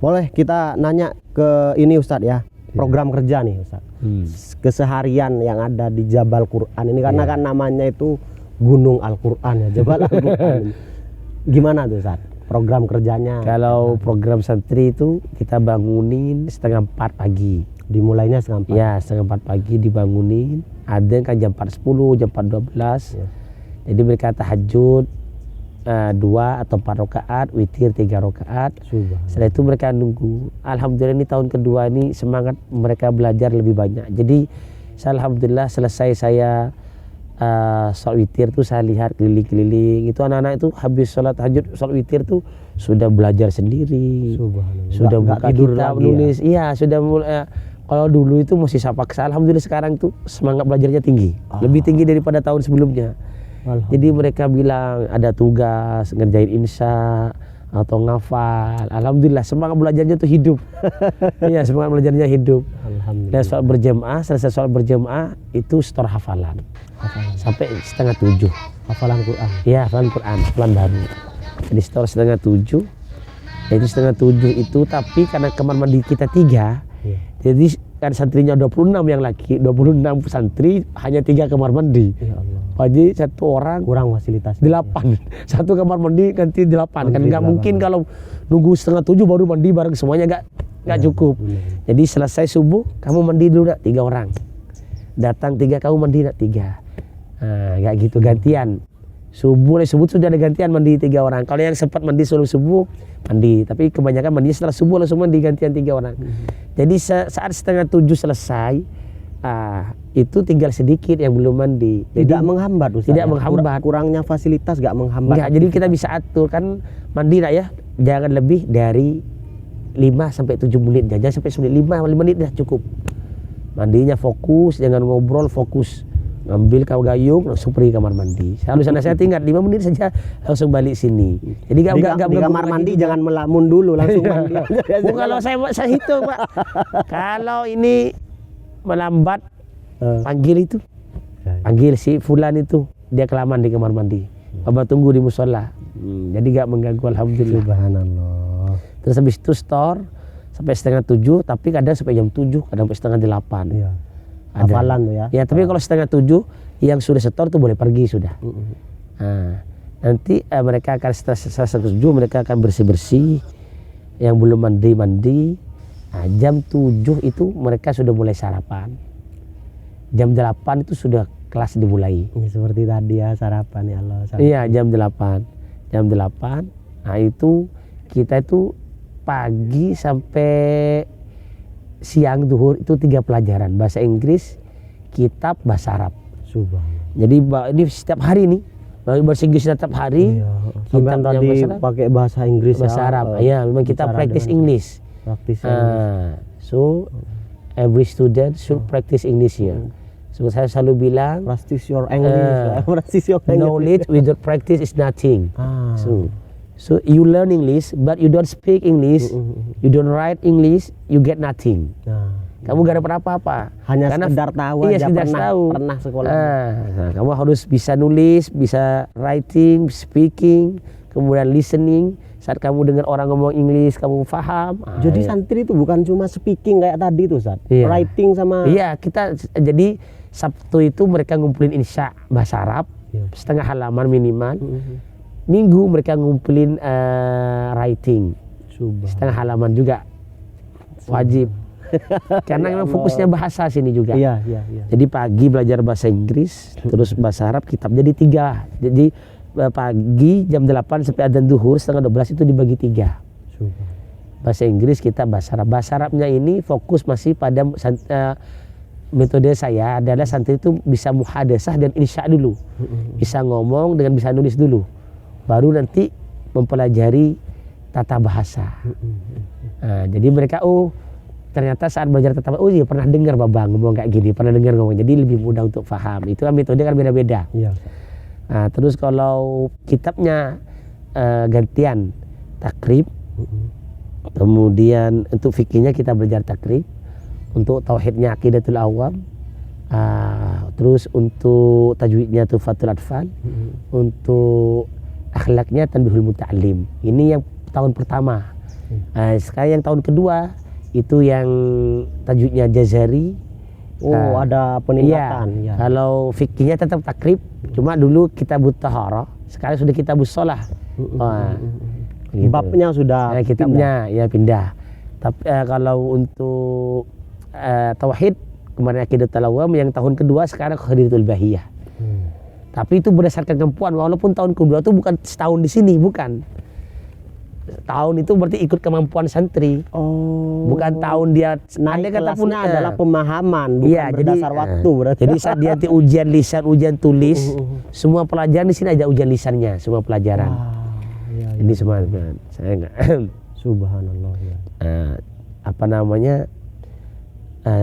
Boleh kita nanya ke ini Ustadz ya, program kerja nih Ustadz. Keseharian yang ada di Jabal Quran ini karena kan namanya itu Gunung Al-Quran ya, Jabal Al-Quran. Gimana tuh Ustadz program kerjanya? Kalau program santri itu kita bangunin 3:30 pagi. Dimulainya 3:30? Ya, 3:30 pagi dibangunin. Ada yang kan jam 4.10, jam 4.12 ya. Jadi mereka tahajud 2 atau 4 rakaat, witir 3 rakaat. Setelah itu mereka nunggu. Alhamdulillah ini tahun kedua ini semangat mereka belajar lebih banyak. Jadi alhamdulillah selesai saya sholat witir tuh saya lihat keliling-keliling. Itu anak-anak itu habis sholat tahajud, sholat witir tuh sudah belajar sendiri. Sudah buka kitab, nulis. Iya, sudah mulai. Kalau dulu itu masih paksa. Alhamdulillah sekarang tuh semangat belajarnya tinggi. Lebih tinggi daripada tahun sebelumnya. Jadi mereka bilang ada tugas ngerjain insya atau ngafal. Alhamdulillah semangat belajarnya tuh hidup. Iya, semangat belajarnya hidup. Dan sholat berjamaah, selesai sholat berjamaah itu setor hafalan. Sampai 6:30. Hafalan Quran. Iya, hafalan Quran, hafalan baru. Jadi setor 6:30. Itu 6:30 itu tapi karena kamar mandi kita 3. Jadi kan santrinya 26 yang laki, 26 santri hanya 3 kamar mandi. Ya Allah. Jadi satu orang kurang fasilitas 8. Satu kamar mandi ganti 8. Kan nggak mungkin kalau nunggu 6:30 baru mandi bareng semuanya nggak cukup. Jadi selesai subuh kamu mandi dulu 3 orang. Datang 3 kamu mandi 3. Nah, kayak gitu gantian. Subuh sudah ada gantian mandi 3 orang. Kalau yang sempat mandi sebelum subuh mandi, tapi kebanyakan mandi setelah subuh langsung mandi gantian 3 orang. Jadi saat 6:30 selesai, itu tinggal sedikit yang belum mandi. Tidak menghambat Ustaz. Tidak menghambat. Kurangnya fasilitas gak menghambat. Enggak, jadi kita bisa atur kan mandi lah ya. Jangan lebih dari 5 sampai 7 menit. Jangan sampai 5 menit dah cukup. Mandinya fokus, jangan ngobrol, fokus. Ngambil kau gayung langsung pergi kamar mandi. Harusnya saya tinggal 5 menit saja langsung balik sini. Jadi di kamar mandi jangan melamun dulu langsung mandi. Kalau saya hitung Pak. Kalau ini melambat panggil itu. Panggil si fulan itu, dia kelamaan di kamar mandi. Bapak tunggu di musola. Jadi gak mengganggu alhamdulillah. Subhanallah. Terus habis itu store sampai 6:30, tapi kadang sampai jam 7, kadang sampai 7:30. Iya. Hafalan tuh ya. Ya, tapi kalau 6:30 yang sudah setor tuh boleh pergi sudah. Nah, nanti mereka akan setelah 6:30 mereka akan bersih-bersih. Yang belum mandi. Nah, jam 7 itu mereka sudah mulai sarapan. Jam 8 itu sudah kelas dimulai. Ya, seperti tadi ya sarapan ya Allah. Iya, jam 8. Jam 8. Nah, itu kita itu pagi sampai siang duhur itu 3 pelajaran, bahasa Inggris, kitab, bahasa Arab. Jadi ini setiap hari nih, bahasa Inggris setiap hari. Iya. Kitab tadi pakai bahasa Inggris, bahasa Arab. Ya, memang kita practice English. So every student should practice English here. So saya selalu bilang, practice your English. Practice your English. Knowledge without practice is nothing. So you learn English, but you don't speak English, you don't write English, you get nothing. Kamu gak dapat apa-apa. Hanya sekedar tahu aja, pernah sekolah. Nah, kamu harus bisa nulis, bisa writing, speaking, kemudian listening. Saat kamu dengar orang ngomong English, kamu paham. Jadi santri itu bukan cuma speaking kayak tadi tuh, Ustaz. Writing sama. Iya, jadi Sabtu itu mereka ngumpulin insya bahasa Arab, setengah halaman minimal. Minggu mereka ngumpulin writing setengah halaman juga wajib karena memang fokusnya bahasa sini juga. Iya. Jadi pagi belajar bahasa Inggris, terus bahasa Arab, kitab, jadi 3. Jadi pagi jam 8 sampai adzan duhur 11:30 itu dibagi 3. Bahasa Inggris, kitab, bahasa Arab. Bahasa Arabnya ini fokus masih pada metode saya adalah santri itu bisa muhadasah dan insya dulu, bisa ngomong dengan bisa nulis dulu, baru nanti mempelajari tata bahasa. Nah, jadi mereka ternyata saat belajar tata bahasa, iya pernah dengar Babang ngomong kayak gini, pernah dengar ngomong, jadi lebih mudah untuk paham. Itu kan metode kan beda-beda. Nah, terus kalau kitabnya gantian takrib, kemudian untuk fikihnya kita belajar takrib, untuk tauhidnya aqidatul awam, terus untuk tajwidnya tufatul atfal, untuk akhlaknya tanbihul muta'alim. Ini yang tahun pertama. Sekarang yang tahun kedua itu yang tajwidnya Jazari. Ada peningkatan. Iya. Kalau fikihnya tetap takrib, cuma dulu kita taharah, sekarang sudah kita shalah. Gitu. Babnya sudah kitabnya pindah. Tapi kalau untuk tauhid kemarin Aqidatul Awam yang tahun kedua, sekarang Khadidatul Bahiyah. Tapi itu berdasarkan kemampuan, walaupun tahun kedua itu bukan setahun di sini, bukan. Tahun itu berarti ikut kemampuan santri. Bukan tahun dia naik kelasnya adalah pemahaman, bukan berdasar waktu berarti. Jadi saat dia ujian lisan, ujian tulis, semua pelajaran di sini ada ujian lisannya, semua pelajaran. Jadi semua saya enggak. Subhanallah ya. Apa namanya?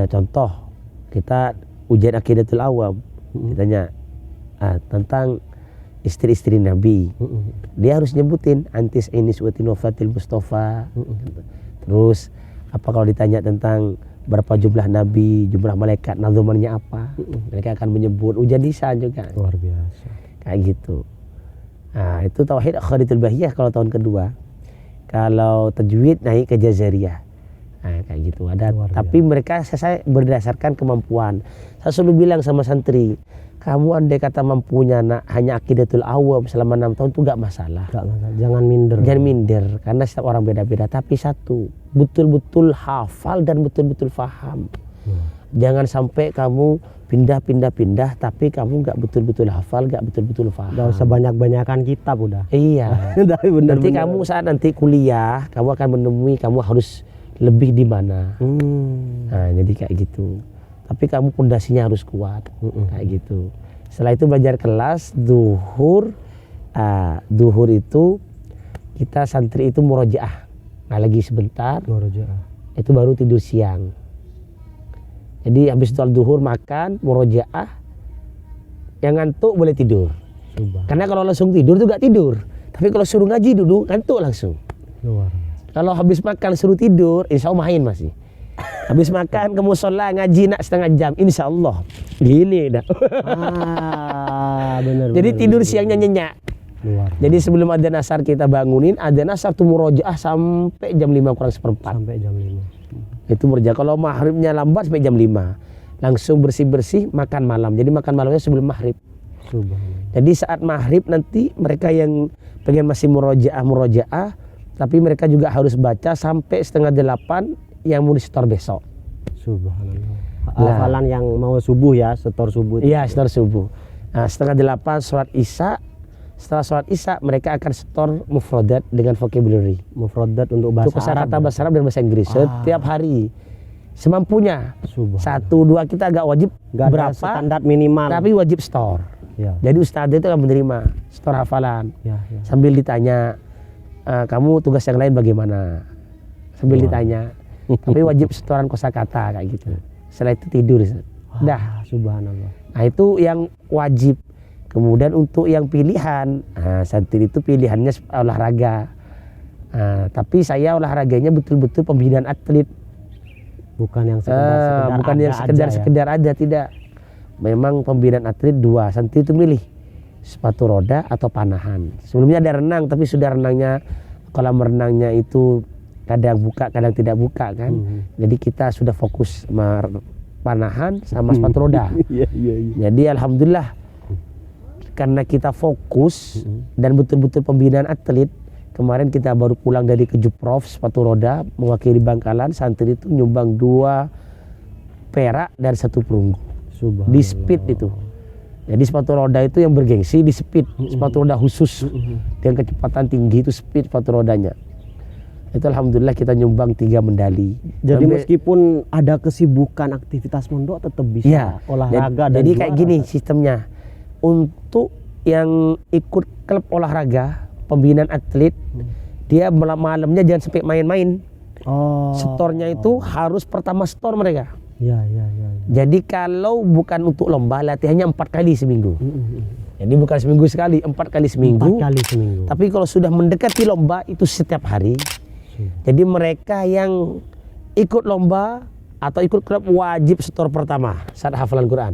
Contoh kita ujian Aqidatul Awam, ditanya tentang istri-istri Nabi. Dia harus nyebutin antis ini suatin wafatil Mustafa. Terus apa kalau ditanya tentang berapa jumlah Nabi, jumlah malaikat, nazumannya apa? Mereka akan menyebut ujian lisan juga. Luar biasa. Kayak gitu. Nah, itu tauhid Khadidatul Bahiyah kalau tahun kedua. Kalau tajwid naik ke Jazariyah. Nah, kayak gitu ada. Tapi mereka saya berdasarkan kemampuan. Saya selalu bilang sama santri, kamu andai kata mampunya hanya Aqidatul Awam selama 6 tahun itu gak masalah. Jangan minder. Jangan minder karena setiap orang beda-beda. Tapi satu, betul-betul hafal dan betul-betul faham. Jangan sampai kamu pindah tapi kamu gak betul-betul hafal, gak betul-betul faham. Gak usah banyak-banyakan kitab udah. Iya. Nanti kamu saat nanti kuliah, kamu akan menemui kamu harus lebih di mana. Nah, jadi kayak gitu. Tapi kamu pondasinya harus kuat, kayak gitu. Setelah itu belajar kelas duhur. Duhur itu kita santri itu murojaah. Nah, lagi sebentar. Murojaah. Itu baru tidur siang. Jadi habis sholat duhur makan murojaah. Yang ngantuk boleh tidur. Karena kalau langsung tidur tuh gak tidur. Tapi kalau suruh ngaji dulu ngantuk langsung. Kalau habis makan suruh tidur, insya Allah main masih. Habis makan ke musola ngaji nak setengah jam, insya Allah gini dah. Bener, jadi bener, tidur bener, siangnya nyenyak. Jadi sebelum adzan asar kita bangunin, adzan asar tuh murojaah sampai jam 5 kurang seperempat. Sampai jam 5. Itu murojaah. Kalau maghribnya lambat sampai jam 5. Langsung bersih-bersih makan malam. Jadi makan malamnya sebelum maghrib. Jadi saat maghrib nanti mereka yang pengen masih murojaah, tapi mereka juga harus baca sampai 7:30 yang mau disetor besok. Subhanallah. Hafalan yang mau subuh ya, setor subuh. Iya, setor subuh. Nah, 7:30 sholat isya. Setelah sholat isya mereka akan setor mufradat dengan vocabulary. Mufradat untuk bahasa Arab. Kata bahasa Arab dan bahasa Inggris setiap hari. Semampunya. 1, 2 kita agak wajib berapa? Standar minimal. Tapi wajib store. Ya. Jadi ustadz itu akan menerima store hafalan. Sambil ditanya, kamu tugas yang lain bagaimana? Sambil ditanya. Tapi wajib setoran kosakata kayak gitu. Setelah itu tidur. Dah. Subhanallah. Nah, itu yang wajib. Kemudian untuk yang pilihan, santri itu pilihannya olahraga. Tapi saya olahraganya betul-betul pembinaan atlet. Bukan yang sekedar bukan yang sekedar aja, tidak. Memang pembinaan atlet 2. Santri itu milih sepatu roda atau panahan. Sebelumnya ada renang, tapi sudah renangnya kolam renangnya itu kadang buka, kadang tidak buka kan. Jadi kita sudah fokus panahan sama sepatu roda. Jadi alhamdulillah karena kita fokus dan betul-betul pembinaan atlet. Kemarin kita baru pulang dari Kejuprov sepatu roda mewakili Bangkalan. Santri itu nyumbang 2 perak dan 1 perunggu di speed itu. Jadi sepatu roda itu yang bergengsi di speed, sepatu roda khusus dengan kecepatan tinggi itu speed sepatu rodanya. Itu alhamdulillah kita nyumbang 3 medali. Jadi meskipun ada kesibukan aktivitas mondok tetap bisa olahraga. Jadi kayak gini sistemnya. Untuk yang ikut klub olahraga pembinaan atlet, dia malamnya jangan sampai main-main. Setornya itu harus pertama setor mereka. Jadi kalau bukan untuk lomba, latihannya 4 kali seminggu. Jadi bukan seminggu sekali, 4 kali seminggu. 4 kali seminggu. Tapi kalau sudah mendekati lomba itu setiap hari. Jadi mereka yang ikut lomba atau ikut klub wajib setor pertama saat hafalan Quran.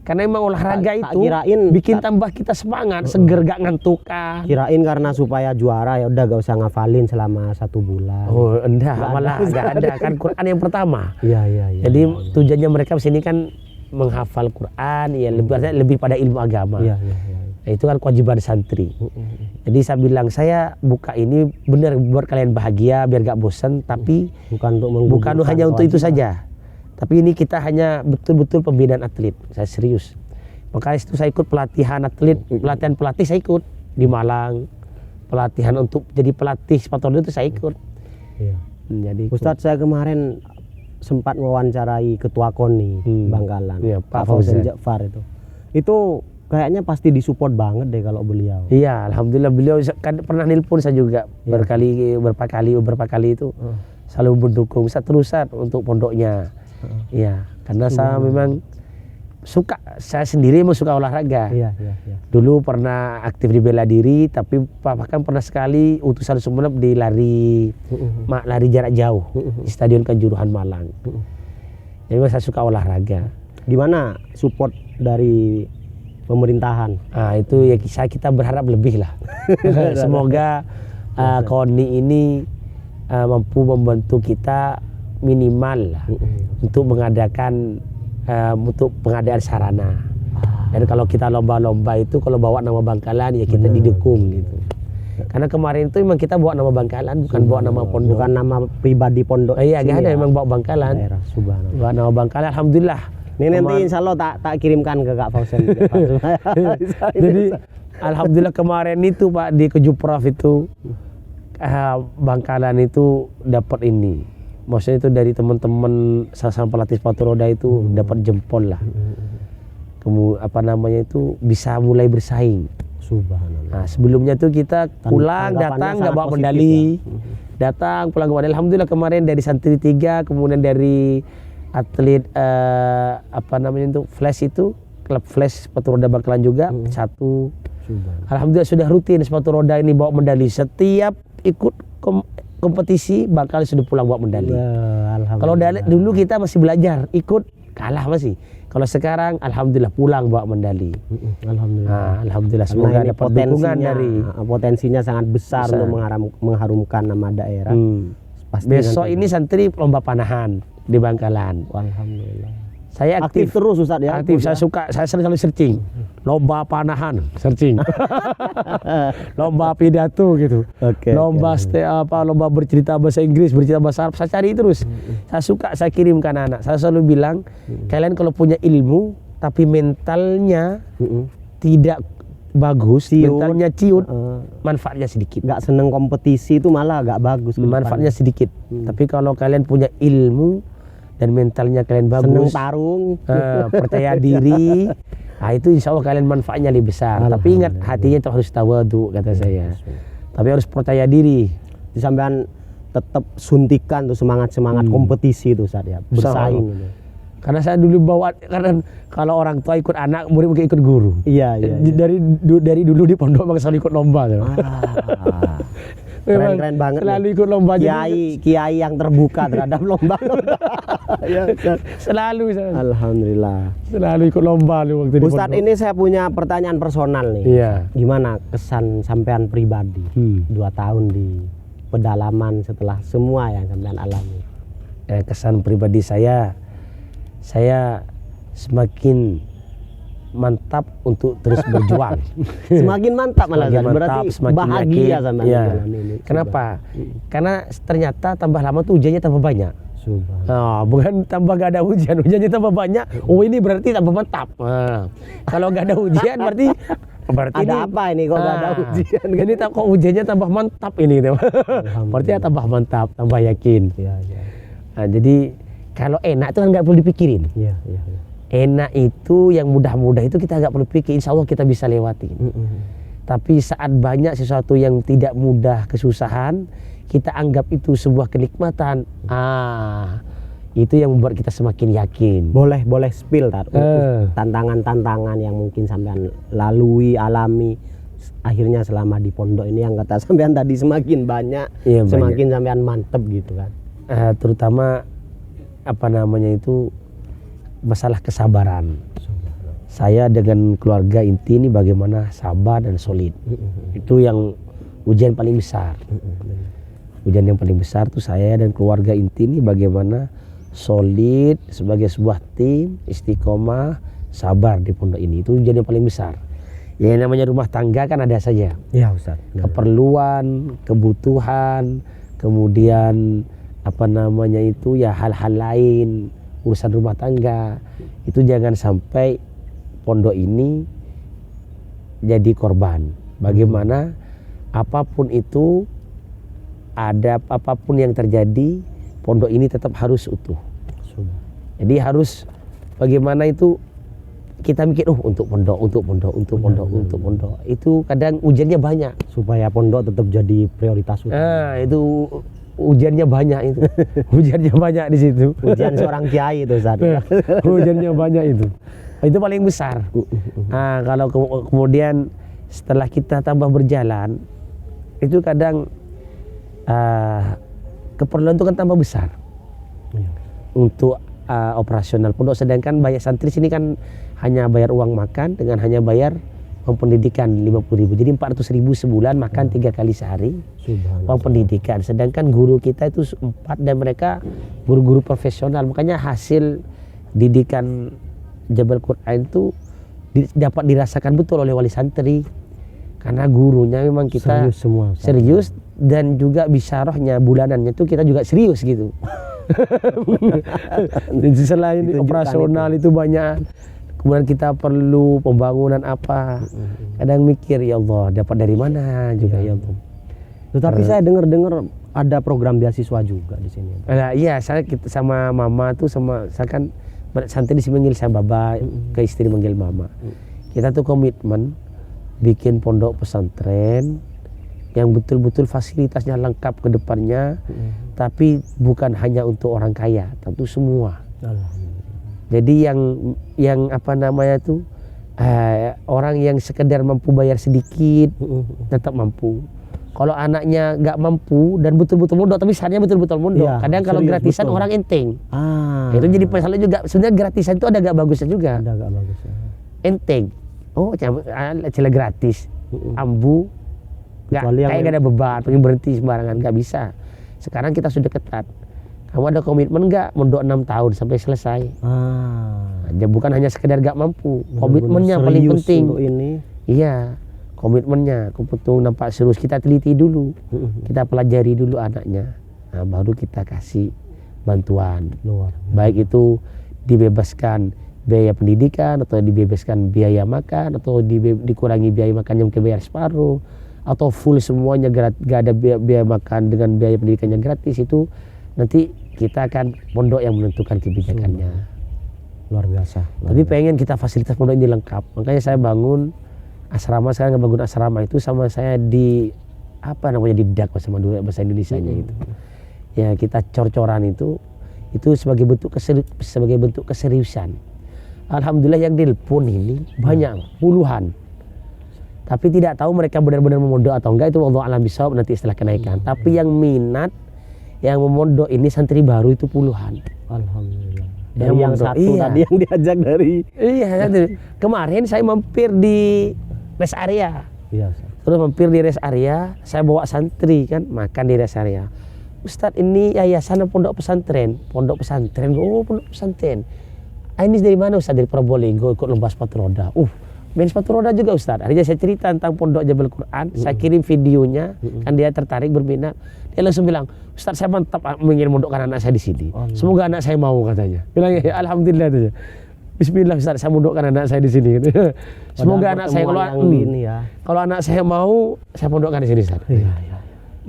Karena emang olahraga Tak itu kirain, bikin tambah kita semangat, seger gak ngantuk kan. Kirain karena supaya juara ya udah gak usah ngafalin selama 1 bulan. Oh, enggak, Nggak malah ada. enggak ada kan Quran yang pertama. Iya. Jadi tujuannya mereka sini kan menghafal Quran, ya lebih pada ilmu agama. Iya. Nah, itu kan kewajiban santri. Jadi saya bilang, saya buka ini benar buat kalian bahagia biar gak bosan, tapi Bukan hanya untuk itu saja. Tapi ini kita hanya betul-betul pembinaan atlet. Saya serius. Makanya itu saya ikut pelatihan atlet, pelatihan pelatih saya ikut di Malang. Pelatihan untuk jadi pelatih sepatu roda itu saya ikut. Iya. Jadi Ustadz, saya kemarin sempat mewawancarai ketua KONI Bangkalan, Iya, Pak Fauzan Ja'far itu. Itu kayaknya pasti disupport banget deh kalau beliau. iya, alhamdulillah beliau kan pernah nelpon saya juga beberapa kali itu selalu mendukung saya terusan untuk pondoknya. Iya, karena saya memang saya sendiri memang suka olahraga. Iya. Dulu pernah aktif di bela diri, tapi bahkan pernah sekali utusan Sumeneb di lari jarak jauh di Stadion Kanjuruhan Malang. Jadi memang saya suka olahraga. Gimana support dari pemerintahan? Nah, itu ya kita berharap lebih lah. Semoga KONI ini mampu membantu kita minimal lah untuk mengadakan untuk pengadaan sarana. Dan kalau kita lomba-lomba itu kalau bawa nama Bangkalan ya kita didukung gitu. Karena kemarin itu memang kita bawa nama Bangkalan, bukan bawa nama pondok. Bukan nama pribadi pondok. Iya, gak ada, memang bawa Bangkalan. Daerah, subhanallah. Bawa nama Bangkalan, alhamdulillah. Ini nanti insya Allah tak kirimkan ke Kak Fauzan. Jadi alhamdulillah kemarin itu Pak di Kejupraf itu Bangkalan itu dapat ini. Maksudnya itu dari teman-teman sang pelatih sepatu roda itu dapat jempol lah. Kemudian bisa mulai bersaing. Subhanallah. Nah, sebelumnya tuh kita pulang datang nggak bawa medali. Datang pulang nggak bawa. Alhamdulillah kemarin dari santri 3, kemudian dari atlet Flash itu klub Flash sepatu roda Bangkalan juga 1. Alhamdulillah sudah rutin sepatu roda ini bawa medali. Setiap ikut kompetisi Bangkalan sudah pulang bawa medali. Kalau dulu kita masih belajar, ikut kalah masih. Kalau sekarang alhamdulillah pulang bawa medali. Alhamdulillah semoga dapat dukungan dari potensinya sangat besar untuk mengharumkan nama daerah. Pasti besok ini santri lomba panahan di Bangkalan. Alhamdulillah. Saya aktif terus Ustadz ya. Aktif, saya selalu searching. Lomba panahan, searching. Lomba pidato gitu. Lomba bercerita bahasa Inggris, bercerita bahasa Arab, saya cari terus. Saya suka, saya kirimkan anak. Saya selalu bilang, kalian kalau punya ilmu tapi mentalnya tidak bagus, mentalnya ciut, manfaatnya sedikit. Nggak seneng kompetisi itu malah nggak bagus. Manfaatnya sedikit. Tapi kalau kalian punya ilmu dan mentalnya kalian bagus, seneng tarung, percaya diri, nah itu insya Allah kalian manfaatnya lebih besar. Tapi ingat hatinya itu harus tawadhu kata saya. Tapi harus percaya diri. Disampean tetap suntikan tuh semangat kompetisi itu saat ya bersaing. Gitu. Karena saya dulu bawa, karena kalau orang tua ikut anak, murid mungkin ikut guru. Iya. Dari dulu di pondok memang selalu ikut lomba. Keren banget. Selalu ikut lomba. Kiai yang terbuka terhadap lomba. Selalu. Alhamdulillah. Selalu ikut lomba waktu di pondok. Ustadz, ini saya punya pertanyaan personal nih. Iya. Gimana kesan sampean pribadi 2 tahun di pedalaman setelah semua yang sampean alami? Kesan pribadi saya semakin mantap untuk terus berjuang. Semakin mantap malah kan? Berarti semakin bahagia sama ini. Kenapa? Karena ternyata tambah lama tuh hujannya tambah banyak. Bukan tambah gak ada hujan, hujannya tambah banyak. Oh ini berarti tambah mantap. Kalau gak ada hujan berarti ada ini, apa ini kok gak ada hujan? Ini kok hujannya tambah mantap ini. Berarti tambah mantap, tambah yakin. Nah, jadi kalau enak itu kan nggak perlu dipikirin. Enak itu yang mudah-mudah itu kita nggak perlu pikir, insya Allah kita bisa lewati. Tapi saat banyak sesuatu yang tidak mudah, kesusahan, kita anggap itu sebuah kenikmatan. Itu yang membuat kita semakin yakin. Boleh spill tantangan-tantangan yang mungkin sampean lalui, alami akhirnya selama di pondok ini, yang kata sampean tadi semakin banyak, semakin sampean mantep gitu kan. Terutama masalah kesabaran. saya dengan keluarga inti ini bagaimana sabar dan solid. Itu yang ujian paling besar. Ujian yang paling besar tuh saya dan keluarga inti ini bagaimana solid sebagai sebuah tim, istiqomah, sabar di pondok ini. Itu ujian yang paling besar. Ya namanya rumah tangga kan ada saja. Iya Ustaz. Keperluan, kebutuhan, kemudian apa namanya itu ya hal-hal lain, urusan rumah tangga. Itu jangan sampai pondok ini jadi korban. Bagaimana apapun itu, ada apapun yang terjadi, pondok ini tetap harus utuh. Jadi harus bagaimana itu kita mikir untuk pondok. Itu kadang ujiannya banyak Supaya pondok tetap jadi prioritas utama. Nah, itu ujiannya banyak itu. Ujiannya banyak di situ. Ujian seorang kiai itu Ustaz. Ujiannya banyak itu. Itu paling besar. Nah, kalau kemudian setelah kita tambah berjalan, itu kadang keperluan itu kan tambah besar untuk operasional pondok. Sedangkan bayar santri sini kan hanya bayar uang makan dengan hanya bayar uang pendidikan 50.000. Jadi 400.000 sebulan, makan 3 kali sehari, uang pendidikan. Sedangkan guru kita itu 4 dan mereka guru-guru profesional. Makanya hasil didikan Jabal Quran itu dapat dirasakan betul oleh wali santri. Karena gurunya memang kita serius dan juga bisyarahnya bulanannya itu kita juga serius gitu. Selain operasional itu banyak. Kemudian kita perlu pembangunan apa. Kadang mikir ya Allah dapat dari mana juga ya Allah. Tetapi saya dengar ada program beasiswa juga di sini. Nah, iya, saya sama mama tuh sama saya kan santri di sini manggil saya baba, ke istri manggil mama. Kita tuh komitmen bikin pondok pesantren yang betul-betul fasilitasnya lengkap ke depannya, tapi bukan hanya untuk orang kaya, tentu semua. Jadi yang apa namanya tuh orang yang sekedar mampu bayar sedikit tetap mampu. Kalau anaknya nggak mampu dan betul-betul mondok, tapi sarannya betul-betul mondok. Ya, kadang kalau gratisan betul. Orang enteng. Itu jadi masalah juga. Sebenarnya gratisan itu ada nggak bagusnya juga. Ada nggak bagusnya. Enteng. Oh, cila gratis. Ambu. Kayak gak ada beban, pengen berhenti sembarangan, nggak bisa. Sekarang kita sudah ketat. Kamu ada komitmen nggak mondok 6 tahun sampai selesai? Bukan hanya sekedar nggak mampu, komitmennya paling penting. Ini. Iya, komitmennya. Kebetul nampak serius, kita teliti dulu, kita pelajari dulu anaknya, nah, baru kita kasih bantuan. Baik itu dibebaskan biaya pendidikan atau dibebaskan biaya makan atau dikurangi biaya makan yang bayar separuh. Atau full semuanya gak ada biaya makan dengan biaya pendidikannya gratis. Itu nanti kita akan pondok yang menentukan kebijakannya. Luar biasa. Tapi pengen kita fasilitas pondok ini lengkap. Makanya saya bangun asrama. Sekarang ngebangun asrama itu sama saya di apa namanya didak sama dulu bahasa Indonesianya itu. Ya kita cor-coran itu sebagai bentuk keseriusan. Alhamdulillah yang dilpon ini banyak puluhan. Tapi tidak tahu mereka benar-benar memondok atau enggak, itu Allah alam bisawab nanti setelah kenaikan. Tapi yang minat, yang memondok ini santri baru itu puluhan. Alhamdulillah. Dari yang satu tadi yang diajak dari. Iya, kemarin saya mampir di rest area. Iya. Terus mampir di rest area, saya bawa santri kan makan di rest area. Ustadz, ini yayasan pondok pesantren. Pondok pesantren. Oh, pondok pesantren. Ini dari mana Ustadz? Dari Probolinggo, ikut lomba sepatu roda. Main sepatu roda juga Ustadz. Akhirnya saya cerita tentang pondok Jabal Quran. Saya kirim videonya, kan dia tertarik berminat. Dia langsung bilang, Ustadz saya mantap ingin mondokkan anak saya di sini. Semoga anak saya mau katanya. Bilang ya alhamdulillah itu. Bismillah Ustadz saya mondokkan anak saya di sini. Semoga anak saya kalau anak saya mau, saya pondokkan di sini Ustadz.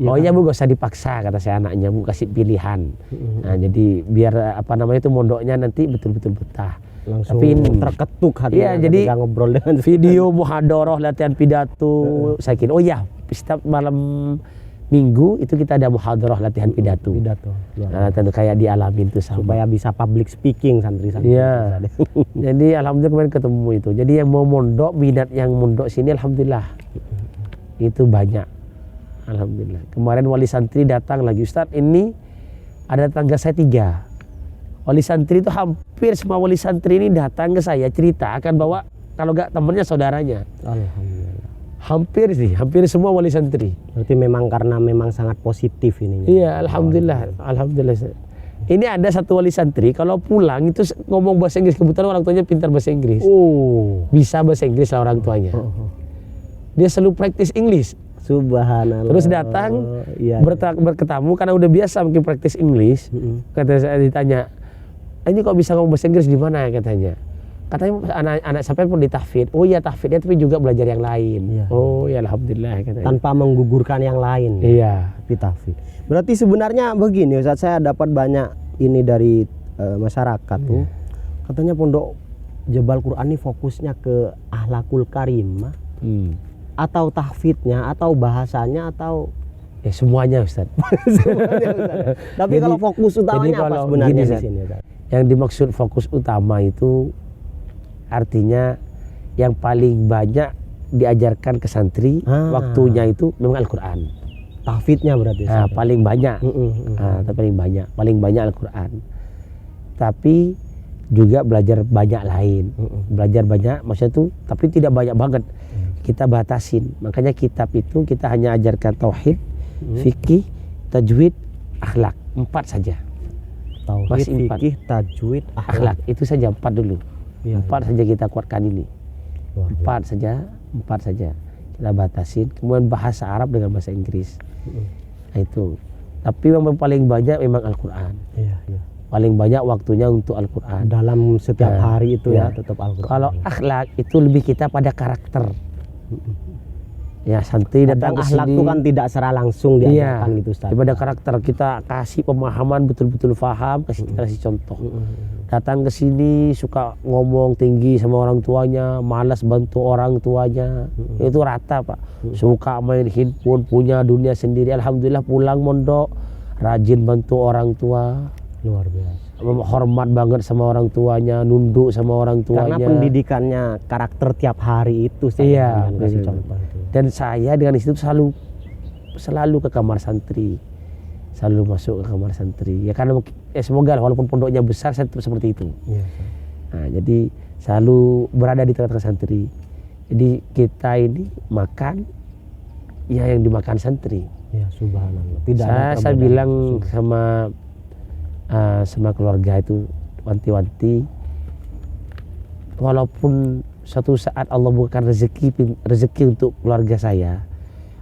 Oh iya Bu, gak usah dipaksa kata saya anaknya, Bu kasih pilihan. Nah jadi biar apa namanya itu mondoknya nanti betul-betul betah. Langsung tapi terketuk hatinya. Iya, jadi ngobrol dengan video muhadharah latihan pidato. Saya kira oh ya setiap malam Minggu itu kita ada muhadharah latihan pidato. Nah, tentu kayak dialamin tuh sama. Supaya bisa public speaking santri-santri. Iya. Jadi alhamdulillah kemarin ketemu itu. Jadi yang mau mondok, minat yang mondok sini alhamdulillah itu banyak. Alhamdulillah. Kemarin wali santri datang lagi, Ustadz ini ada tetangga saya 3. Wali santri itu hampir semua wali santri ini datang ke saya cerita akan bawa kalau nggak temennya saudaranya. Alhamdulillah. Hampir semua wali santri. Berarti memang karena memang sangat positif ini. Iya, alhamdulillah. Ini ada satu wali santri kalau pulang itu ngomong bahasa Inggris, kebetulan orang tuanya pintar bahasa Inggris. Oh, Bisa bahasa Inggris lah orang tuanya. Dia selalu praktis Inggris. Subhanallah. Terus datang iya, berketemu karena udah biasa mungkin praktis Inggris. Kata saya ditanya, ini kok bisa ngomong bahasa Inggris di mana katanya? Katanya anak sampai pun ditahfidz. Oh iya tahfidznya tapi juga belajar yang lain. Iya. Oh ya alhamdulillah katanya. Tanpa menggugurkan yang lain. Iya. Tapi tahfidz. Berarti sebenarnya begini Ustaz, saya dapat banyak ini dari masyarakat tuh. Katanya pondok Jabal Quran ini fokusnya ke akhlakul karimah atau tahfidznya atau bahasanya atau ya semuanya Ustaz. semuanya, Ustaz. Tapi Jadi- kalau fokus utamanya apa kalau sebenarnya gini, di Ustaz. sini Ustaz? Yang dimaksud fokus utama itu artinya yang paling banyak diajarkan ke santri waktunya itu memang Al-Quran. Tahfidznya berarti. Nah, Ustaz. paling banyak. Mm-mm. Paling banyak Al-Quran. Tapi juga belajar banyak lain. Belajar banyak maksudnya tuh tapi tidak banyak banget. Kita batasin. Makanya kitab itu kita hanya ajarkan tauhid, fikih, tajwid, akhlak. 4 saja. Tauhid, Masih 4. fikih, tajwid, Akhlak itu saja 4 dulu. Iya, 4 saja kita kuatkan ini. Luar biasa. 4 saja kita batasin. Kemudian bahasa Arab dengan bahasa Inggris. Nah, itu. Tapi yang paling banyak memang Al-Quran. Iya, iya. Paling banyak waktunya untuk Al-Quran. Dalam setiap Nah, hari itu ya ya. tetap Al-Quran. Kalau akhlak itu lebih kita pada karakter. Ya santri datang kadang ke akhlak sini. itu kan tidak secara langsung Iya, diajarkan gitu Ustaz. daripada karakter kita kasih pemahaman betul-betul paham, kasih contoh. Datang ke sini suka ngomong tinggi sama orang tuanya, malas bantu orang tuanya, itu rata Pak. Suka main handphone, punya dunia sendiri. Alhamdulillah pulang mondok, rajin bantu orang tua, Luar biasa. hormat banget sama orang tuanya, nunduk sama orang tuanya. Karena pendidikannya karakter tiap hari itu Ustaz, Iya, yang kasih betul. contoh itu. Dan saya dengan itu selalu ke kamar santri, selalu masuk ke kamar santri. Ya karena semoga walaupun pondoknya besar saya tetap seperti itu. Iya, Ustaz. Nah, jadi selalu berada di tengah-tengah santri. Jadi kita ini makan ya yang dimakan santri. Ya subhanallah. Tidak ada Saya perbedaan. bilang sama keluarga itu wanti-wanti, walaupun suatu saat Allah bukakan rezeki untuk keluarga saya,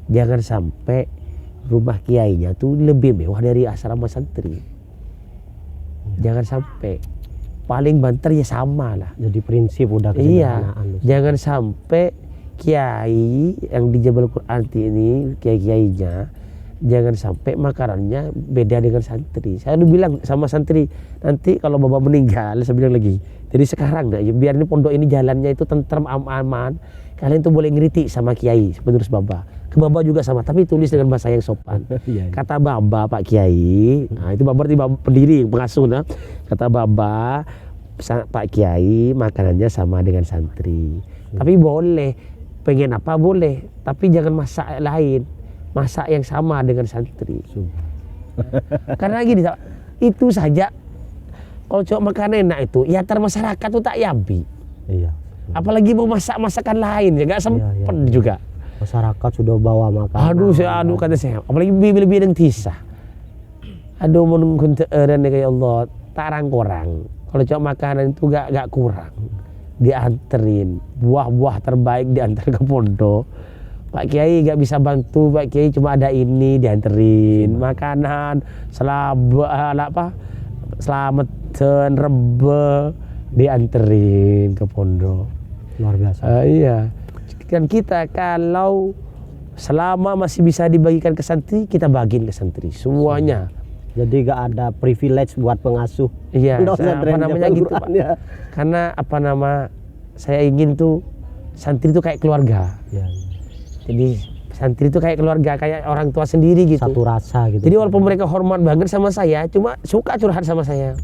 jangan sampai rumah kiainya tuh lebih mewah dari asrama santri. Jangan sampai, paling banter ya sama lah. Jadi prinsip udah Iya, kesederhanaan, Ustaz. jangan sampai kiai yang di Jabal Quran ini, kiai-kiainya jangan sampai makanannya beda dengan santri. Saya udah bilang sama santri, nanti kalau bapak meninggal, saya bilang lagi, jadi sekarang ya, biar ini pondok ini jalannya itu tentram aman, kalian tuh boleh ngeritik sama kiai penerus baba. Ke baba juga sama, tapi tulis dengan bahasa yang sopan. Iya, iya. Kata baba Pak Kiai, nah itu baba berarti pendiri pengasuh, nah. Kata baba Pak Kiai makanannya sama dengan santri. Tapi boleh, pengen apa boleh, tapi jangan masak lain. Masak yang sama dengan santri. Karena gini, itu saja. Kalau coba makan enak itu, ya antar masyarakat tuh tak yabi. Iya. Apalagi mau masak masakan lain, ya nggak sempet iya. juga. Masyarakat sudah bawa makanan. Aduh kata saya, apalagi lebih yang tisah. Aduh menunggu teeren kayak Allah, tarang korang. Kalau coba makanan itu gak kurang. Dianterin, buah-buah terbaik diantar ke pondok. Pak Kiai gak bisa bantu, Pak Kiai cuma ada ini dianterin makanan, selamatan, rebe dianterin ke pondok. Luar biasa. Iya. Dan kita kalau selama masih bisa dibagikan ke santri, kita bagiin ke santri semuanya. Jadi gak ada privilege buat pengasuh. Iya, Pondok apa pesantren namanya Jabal gitu Quran, Pak. ya. Karena saya ingin tuh santri itu kayak keluarga. Ya, Jadi santri itu kayak keluarga, kayak orang tua sendiri gitu. satu rasa gitu. Jadi walaupun mereka hormat banget sama saya, cuma suka curhat sama saya.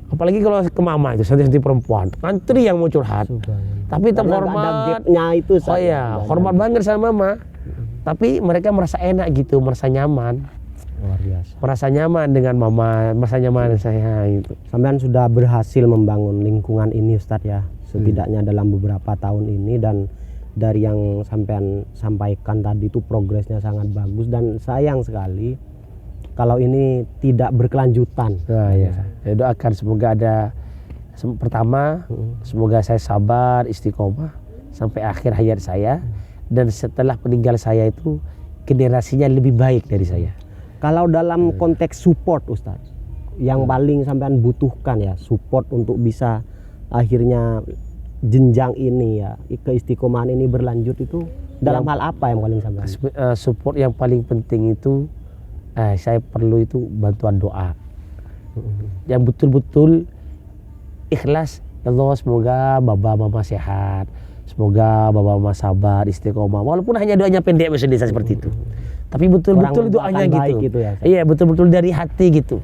Apalagi kalau ke mama itu santri-santri perempuan, antri yang mau curhat. Tapi tetap Karena nggak ada hormat. gapnya itu. Oh iya, hormat banget sama mama. Tapi mereka merasa enak gitu, merasa nyaman. Luar biasa. Merasa nyaman dengan mama, merasa nyaman dengan saya gitu. Sampean sudah berhasil membangun lingkungan ini Ustadz ya, setidaknya dalam beberapa tahun ini, dan dari yang sampean sampaikan tadi itu progresnya sangat bagus, dan sayang sekali kalau ini tidak berkelanjutan. Nah, ya. Saya doakan semoga ada pertama, semoga saya sabar, istiqomah sampai akhir hayat saya, dan setelah meninggal saya itu generasinya lebih baik dari saya. Kalau dalam konteks support Ustadz, yang paling sampean butuhkan ya, support untuk bisa akhirnya jenjang ini ya, keistiqomahan ini berlanjut, itu dalam hal apa yang paling sampean? Support yang paling penting itu saya perlu itu bantuan doa yang betul-betul ikhlas. Ya Allah, semoga Baba Mama sehat, semoga Baba Mama sabar, istiqomah, walaupun hanya doanya pendek misalnya seperti itu, tapi betul-betul doanya gitu ya, iya, betul-betul dari hati gitu.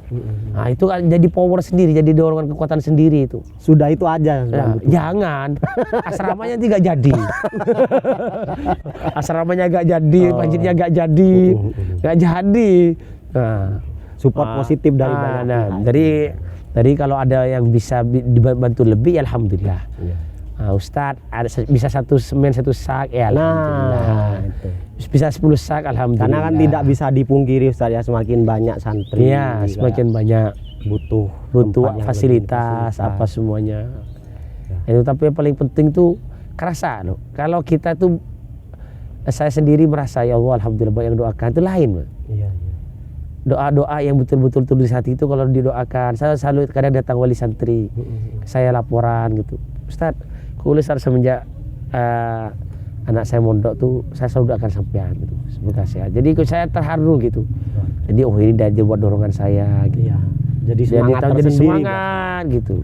Nah, itu kan jadi power sendiri, jadi dorongan kekuatan sendiri itu. Sudah itu aja. Nah, jangan asramanya tidak jadi. Asramanya gak jadi, masjidnya gak jadi, gak jadi. Nah, support positif dari banyak pihak. Dari kalau ada yang bisa dibantu lebih, ya alhamdulillah. Nah, Ustadz ada bisa satu semen satu sak, ya alhamdulillah. Bisa 10 sak, alhamdulillah. Karena kan tidak bisa dipungkiri Ustadz ya, semakin banyak santri. Iya, semakin banyak butuh fasilitas apa semuanya. Itu, tapi yang paling penting tuh kerasa loh. Kalau kita tuh, saya sendiri merasa ya Allah alhamdulillah yang doakan itu lain. Iya. Doa-doa yang betul-betul tulis hati itu kalau didoakan, saya selalu kadang datang wali santri, saya laporan gitu, Ustadz, Ustadz semenjak anak saya mondok tuh saya selalu doakan sampean gitu, semoga sehat. Jadi saya terharu gitu. Jadi ini dia buat dorongan saya gitu. Iya. Jadi semangat gitu.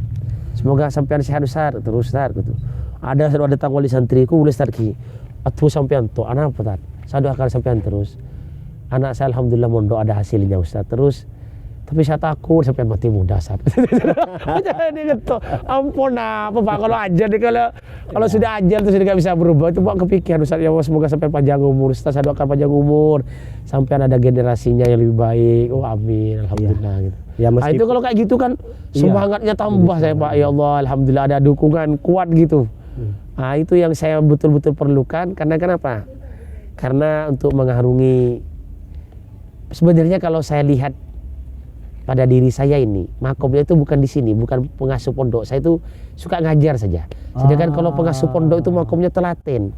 Semoga sampean sehat Ustadz, terus Ustadz gitu. Ada selalu datang wali santri, Ustadz ki, atuh sampean tuh anak apa Ustadz? Saya doakan sampean terus. Anak saya alhamdulillah mondok ada hasilnya Ustaz. Terus tapi saya takut sampai mati muda Ustaz. Jadi gitu. Ampun apa Pak, kalau ajar nih, kalau sudah ajar terus tidak bisa berubah itu Pak kepikiran Ustaz. Ya Allah, semoga sampai panjang umur Ustaz, saya doakan panjang umur sampai ada generasinya yang lebih baik. Oh amin, alhamdulillah gitu. Ya, nah, itu kalau kayak gitu kan semangatnya tambah saya Pak. Ya Allah, alhamdulillah ada dukungan kuat gitu. Nah, itu yang saya betul-betul perlukan. Karena kenapa? Karena untuk mengarungi, sebenarnya kalau saya lihat pada diri saya ini, makomnya itu bukan di sini, bukan pengasuh pondok. Saya itu suka ngajar saja. Sedangkan kalau pengasuh pondok itu makomnya telaten.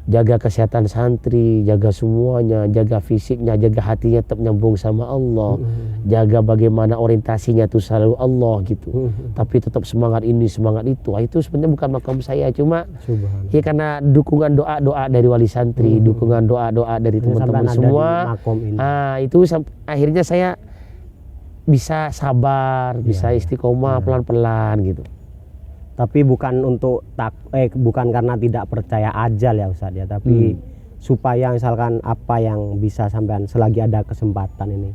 Jaga kesehatan santri, jaga semuanya, jaga fisiknya, jaga hatinya tetap nyambung sama Allah. Jaga bagaimana orientasinya itu selalu Allah gitu. Tapi tetap semangat ini, semangat itu. Itu sebenarnya bukan makom saya, cuma ya karena dukungan doa-doa dari wali santri, dukungan doa-doa dari teman-teman semua. Itu akhirnya saya bisa sabar, bisa istiqomah pelan-pelan gitu. Tapi bukan untuk bukan karena tidak percaya ajal ya Ustadz ya, tapi supaya misalkan apa yang bisa sampean selagi ada kesempatan ini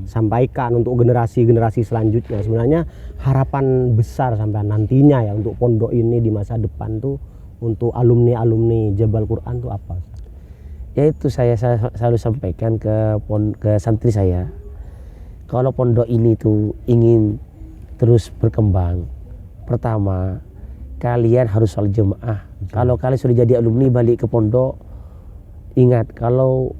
sampaikan untuk generasi-generasi selanjutnya. Sebenarnya harapan besar sampean nantinya ya untuk pondok ini di masa depan tuh, untuk alumni-alumni Jabal Quran tuh apa? Ya itu saya selalu sampaikan ke santri saya. Kalau pondok ini tuh ingin terus berkembang, pertama kalian harus sholat jemaah. Kalau kalian sudah jadi alumni balik ke pondok, ingat kalau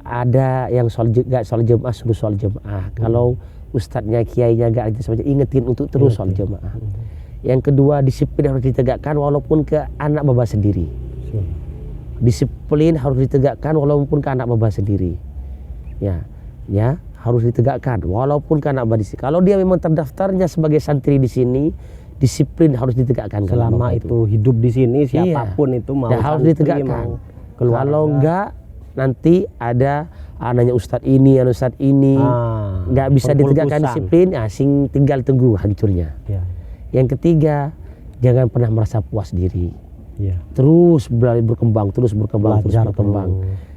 ada yang gak sholat jemaah, suruh sholat jemaah. Kalau ustadznya, kiainya gak aja saja, ingetin untuk terus sholat jemaah. Yang kedua, disiplin harus ditegakkan walaupun ke anak baba sendiri. Disiplin harus ditegakkan walaupun ke anak baba sendiri. Ya harus ditegakkan walaupun ke anak baba sendiri. Kalau dia memang terdaftarnya sebagai santri di sini, disiplin harus ditegakkan. Selama itu hidup di sini, siapapun itu mau harus ditegakkan. Kalau enggak, nanti ada anaknya ustadz ini, nggak bisa ditegakkan disiplin, asing tinggal tunggu hancurnya. Yang ketiga, jangan pernah merasa puas diri. Terus berkembang, terus berkembang.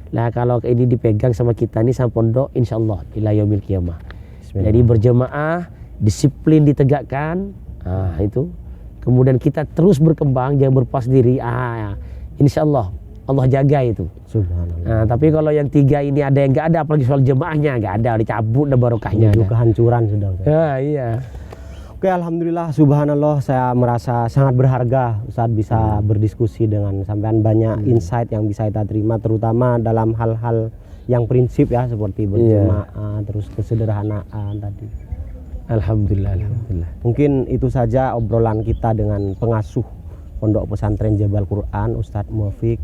Nah, kalau ini dipegang sama kita nih sama pondok, insya Allah ila yaumil qiyamah. Jadi berjemaah, disiplin ditegakkan. Itu kemudian kita terus berkembang, jangan berpuas diri. Insya Allah Allah jaga itu. Subhanallah. Nah, tapi kalau yang 3 ini ada yang nggak ada, apalagi soal jemaahnya nggak ada, dicabut dah barokahnya. Menuju kehancuran sudah, Ustaz. Ya, iya. Oke, alhamdulillah, subhanallah, saya merasa sangat berharga Ustaz bisa berdiskusi dengan sampean, banyak insight yang bisa kita terima, terutama dalam hal-hal yang prinsip ya, seperti berjemaah, terus kesederhanaan tadi. Alhamdulillah. Mungkin itu saja obrolan kita dengan pengasuh Pondok Pesantren Jabal Quran, Ustadz Muafiq.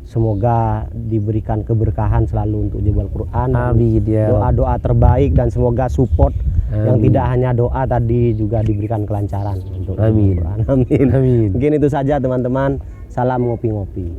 Semoga diberikan keberkahan selalu untuk Jabal Quran. Amin ya. Doa-doa terbaik dan semoga support yang tidak hanya doa tadi juga diberikan kelancaran untuk Jabal Quran. Amin. Mungkin itu saja teman-teman. Salam ngopi-ngopi.